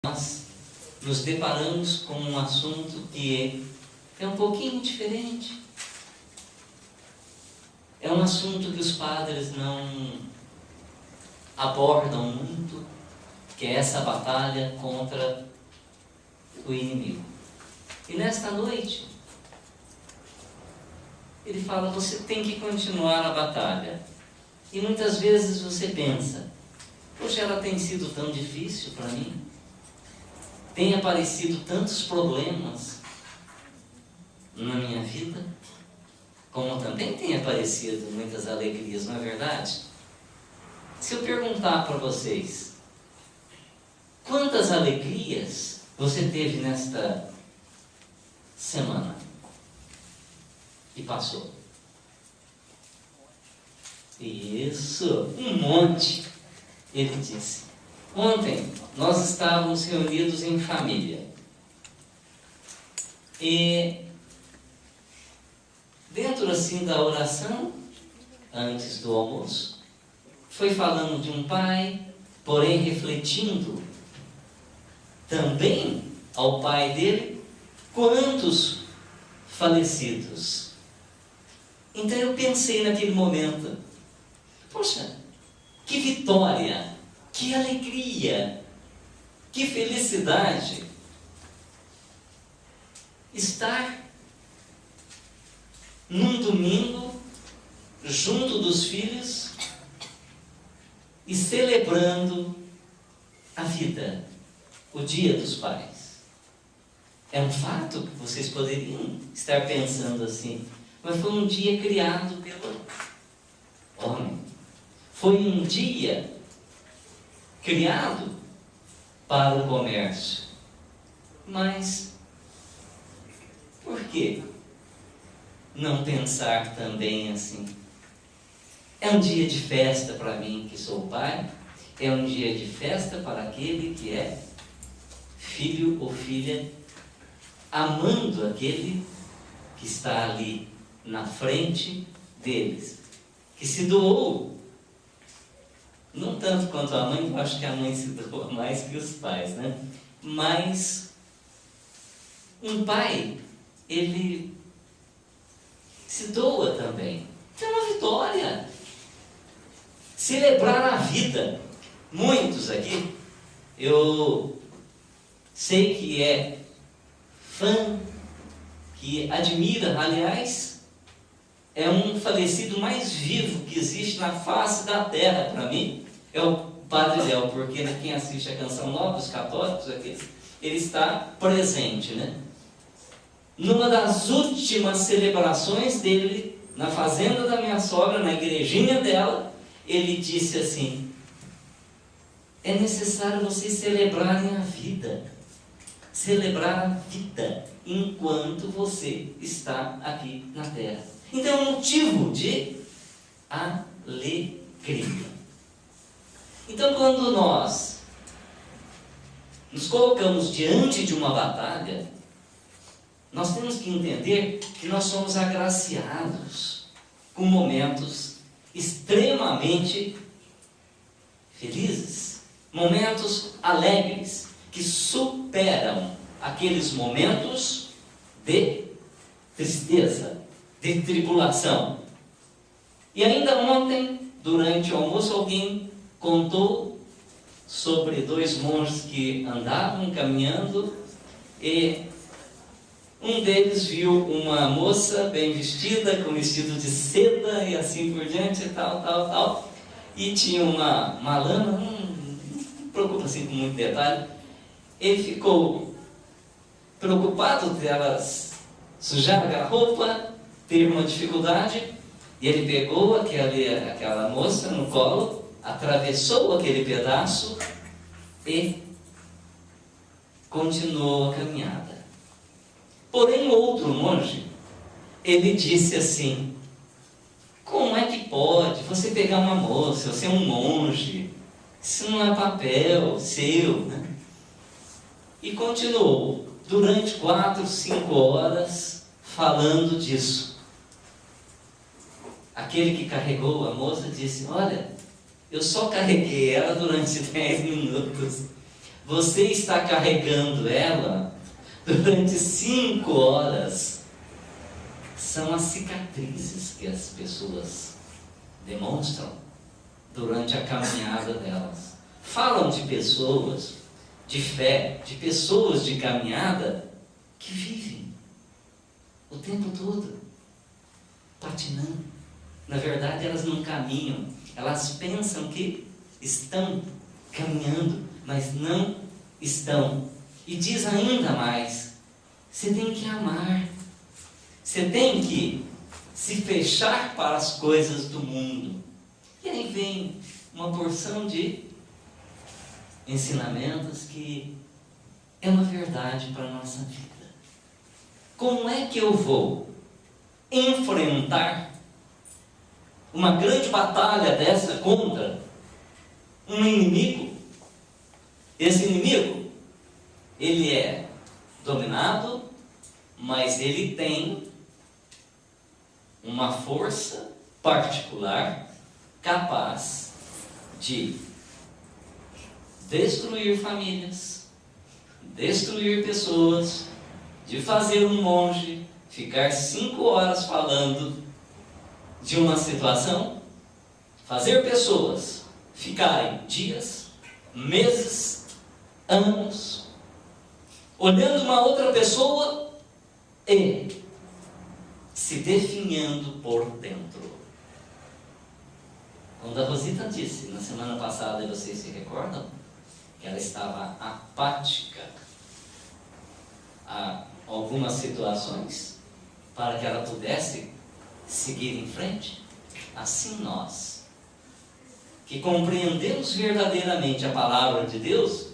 nós nos deparamos com um assunto que é um pouquinho diferente. É um assunto que os padres não abordam muito, que é essa batalha contra o inimigo. E nesta noite, ele fala, você tem que continuar a batalha. E muitas vezes você pensa, poxa, ela tem sido tão difícil para mim. Tem aparecido tantos problemas na minha vida, como também tem aparecido muitas alegrias, não é verdade? Se eu perguntar para vocês, quantas alegrias você teve nesta semana que passou? Isso, um monte, ele disse. Ontem nós estávamos reunidos em família e dentro assim da oração, antes do almoço, foi falando de um pai, porém refletindo também ao pai dele, quantos falecidos. Então eu pensei naquele momento, poxa, que vitória! Que alegria, que felicidade estar num domingo junto dos filhos e celebrando a vida, o Dia dos Pais. É um fato que vocês poderiam estar pensando assim, mas foi um dia criado pelo homem. Foi um dia criado para o comércio. Mas por que não pensar também assim? É um dia de festa para mim que sou pai, é um dia de festa para aquele que é filho ou filha, amando aquele que está ali na frente deles, que se doou. Não tanto quanto a mãe, eu acho que a mãe se doa mais que os pais, né? Mas um pai, ele se doa também. É uma vitória. Celebrar a vida. Muitos aqui, eu sei que é fã, que admira, aliás, é um falecido mais vivo que existe na face da terra para mim, é o Padre Léo, porque quem assiste a Canção Nova, os católicos, ele está presente, né? Numa das últimas celebrações dele, na fazenda da minha sogra, na igrejinha dela, ele disse assim, é necessário vocês celebrarem a vida, celebrar a vida, enquanto você está aqui na terra. Então é um motivo de alegria. Então quando nós nos colocamos diante de uma batalha, nós temos que entender que nós somos agraciados com momentos extremamente felizes, momentos alegres, que superam aqueles momentos de tristeza, de tribulação. E ainda ontem, durante o almoço, alguém contou sobre dois monges que andavam caminhando e um deles viu uma moça bem vestida, com vestido de seda e assim por diante, tal, e tinha uma lama, não preocupa assim com muito detalhe. Ele ficou preocupado delas sujar a roupa, ter uma dificuldade, e ele pegou aquela moça no colo, atravessou aquele pedaço e continuou a caminhada. Porém, outro monge, ele disse assim, como é que pode você pegar uma moça, você é um monge, isso não é papel seu, né? E continuou durante 4, 5 horas falando disso. Aquele que carregou a moça disse, olha, eu só carreguei ela durante 10 minutos, você está carregando ela durante 5 horas. São as cicatrizes que as pessoas demonstram durante a caminhada delas. Falam de pessoas de fé, de pessoas de caminhada que vivem o tempo todo patinando. Na verdade, elas não caminham, elas pensam que estão caminhando, mas não estão. E diz ainda mais: você tem que amar, você tem que se fechar para as coisas do mundo. E aí vem uma porção de ensinamentos que é uma verdade para a nossa vida. Como é que eu vou enfrentar uma grande batalha dessa contra um inimigo? Esse inimigo, ele é dominado, mas ele tem uma força particular capaz de destruir famílias, destruir pessoas, de fazer um monge ficar 5 horas falando de uma situação, fazer pessoas ficarem dias, meses, anos, olhando uma outra pessoa e se definhando por dentro. Quando a Rosita disse na semana passada, e vocês se recordam, que ela estava apática a algumas situações, para que ela pudesse seguir em frente, assim nós, que compreendemos verdadeiramente a palavra de Deus,